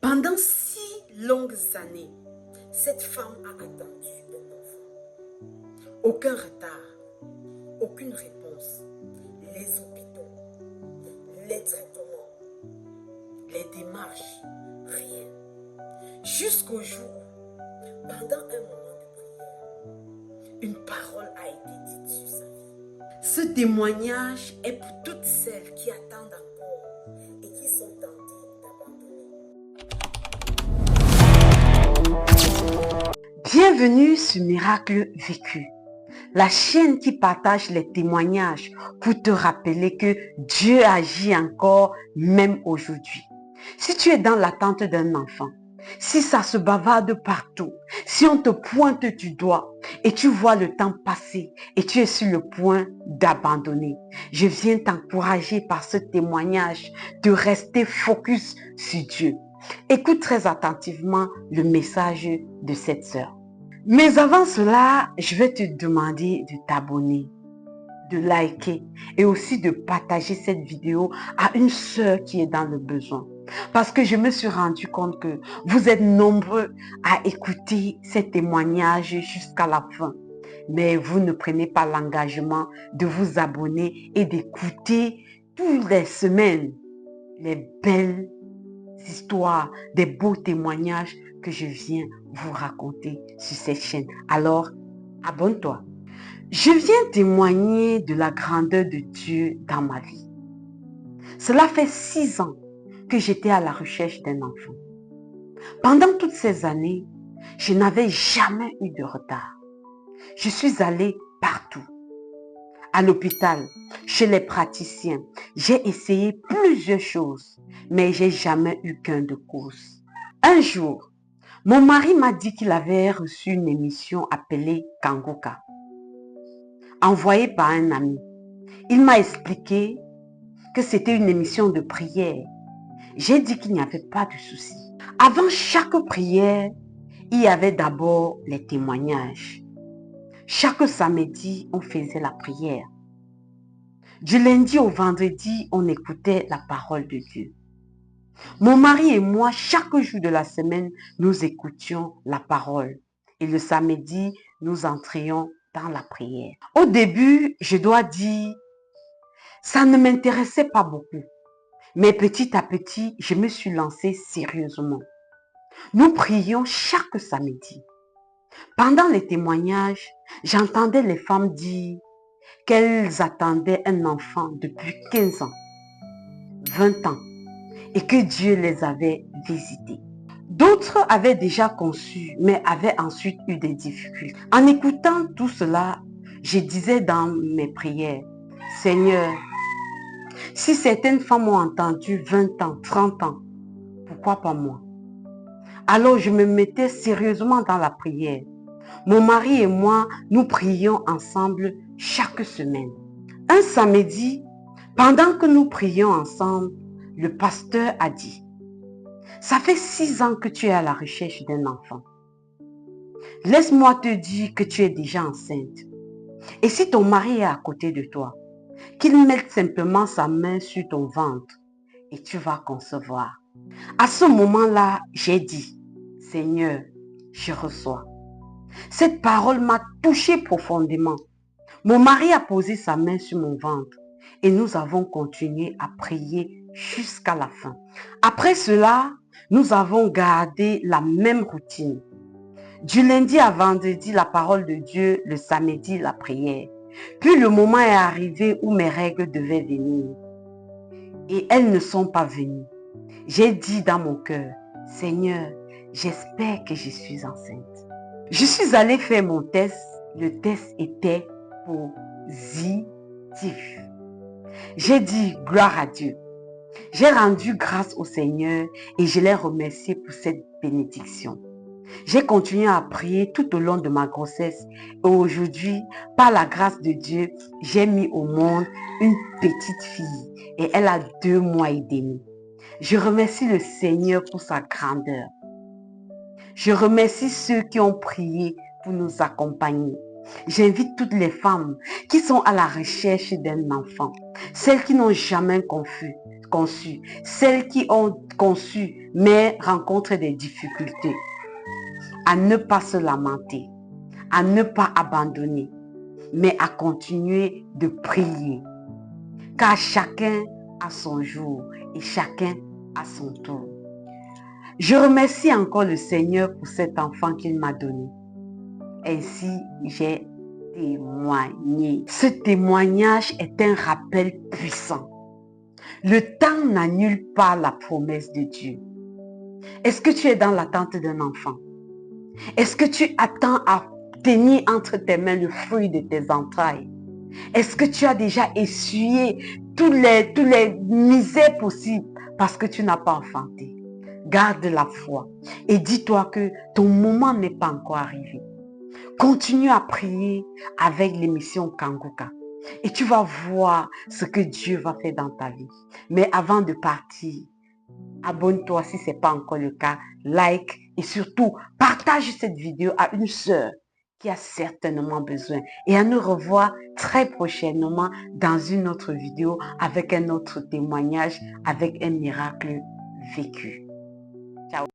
Pendant 6 longues années, cette femme a attendu un enfant. Aucun retard, aucune réponse. Les hôpitaux, les traitements, les démarches, rien. Jusqu'au jour, pendant un moment de prière, une parole a été dite sur sa vie. Ce témoignage est pour toutes celles qui attendent encore et qui sont tentées d'abandonner. Bienvenue sur Miracle Vécu, la chaîne qui partage les témoignages pour te rappeler que Dieu agit encore même aujourd'hui. Si tu es dans l'attente d'un enfant, si ça se bavarde partout, si on te pointe du doigt et tu vois le temps passer et tu es sur le point d'abandonner, je viens t'encourager par ce témoignage de rester focus sur Dieu. Écoute très attentivement le message de cette sœur. Mais avant cela, je vais te demander de t'abonner, de liker et aussi de partager cette vidéo à une sœur qui est dans le besoin. Parce que je me suis rendu compte que vous êtes nombreux à écouter ces témoignages jusqu'à la fin. Mais vous ne prenez pas l'engagement de vous abonner et d'écouter toutes les semaines les belles histoires, des beaux témoignages que je viens vous raconter sur cette chaîne. Alors, abonne-toi. Je viens témoigner de la grandeur de Dieu dans ma vie. Cela fait 6 ans que j'étais à la recherche d'un enfant. Pendant toutes ces années, je n'avais jamais eu de retard. Je suis allée partout. À l'hôpital, chez les praticiens, j'ai essayé plusieurs choses, mais j'ai jamais eu gain de cause. Un jour, mon mari m'a dit qu'il avait reçu une émission appelée Kangoka, envoyée par un ami. Il m'a expliqué que c'était une émission de prière. J'ai dit qu'il n'y avait pas de souci. Avant chaque prière, il y avait d'abord les témoignages. Chaque samedi, on faisait la prière. Du lundi au vendredi, on écoutait la parole de Dieu. Mon mari et moi, chaque jour de la semaine, nous écoutions la parole. Et le samedi, nous entrions dans la prière. Au début, je dois dire, ça ne m'intéressait pas beaucoup. Mais petit à petit, je me suis lancée sérieusement. Nous prions chaque samedi. Pendant les témoignages, j'entendais les femmes dire qu'elles attendaient un enfant depuis 15 ans, 20 ans, et que Dieu les avait visitées. D'autres avaient déjà conçu, mais avaient ensuite eu des difficultés. En écoutant tout cela, je disais dans mes prières, Seigneur, si certaines femmes ont entendu 20 ans, 30 ans, pourquoi pas moi? Alors je me mettais sérieusement dans la prière. Mon mari et moi, nous prions ensemble chaque semaine. Un samedi, pendant que nous prions ensemble, le pasteur a dit, ça fait 6 ans que tu es à la recherche d'un enfant. Laisse-moi te dire que tu es déjà enceinte. Et si ton mari est à côté de toi, qu'il mette simplement sa main sur ton ventre et tu vas concevoir. À ce moment-là, j'ai dit, Seigneur, je reçois. Cette parole m'a touchée profondément. Mon mari a posé sa main sur mon ventre et nous avons continué à prier jusqu'à la fin. Après cela, nous avons gardé la même routine. Du lundi à vendredi, la parole de Dieu, le samedi, la prière. Puis le moment est arrivé où mes règles devaient venir. Et elles ne sont pas venues. J'ai dit dans mon cœur, Seigneur, j'espère que je suis enceinte. Je suis allée faire mon test. Le test était positif. J'ai dit gloire à Dieu. J'ai rendu grâce au Seigneur et je l'ai remercié pour cette bénédiction. J'ai continué à prier tout au long de ma grossesse et aujourd'hui, par la grâce de Dieu, j'ai mis au monde une petite fille et elle a 2 mois et demi. Je remercie le Seigneur pour sa grandeur. Je remercie ceux qui ont prié pour nous accompagner. J'invite toutes les femmes qui sont à la recherche d'un enfant, celles qui n'ont jamais conçues, celles qui ont conçu mais rencontrent des difficultés, à ne pas se lamenter, à ne pas abandonner, mais à continuer de prier. Car chacun a son jour et chacun a son tour. Je remercie encore le Seigneur pour cet enfant qu'il m'a donné. Ainsi, j'ai témoigné. Ce témoignage est un rappel puissant. Le temps n'annule pas la promesse de Dieu. Est-ce que tu es dans l'attente d'un enfant? Est-ce que tu attends à tenir entre tes mains le fruit de tes entrailles? Est-ce que tu as déjà essuyé tous les misères possibles parce que tu n'as pas enfanté? Garde la foi et dis-toi que ton moment n'est pas encore arrivé. Continue à prier avec l'émission Kanguka et tu vas voir ce que Dieu va faire dans ta vie. Mais avant de partir, abonne-toi si ce n'est pas encore le cas, like et surtout partage cette vidéo à une sœur qui a certainement besoin. Et à nous revoir très prochainement dans une autre vidéo avec un autre témoignage, avec un miracle vécu.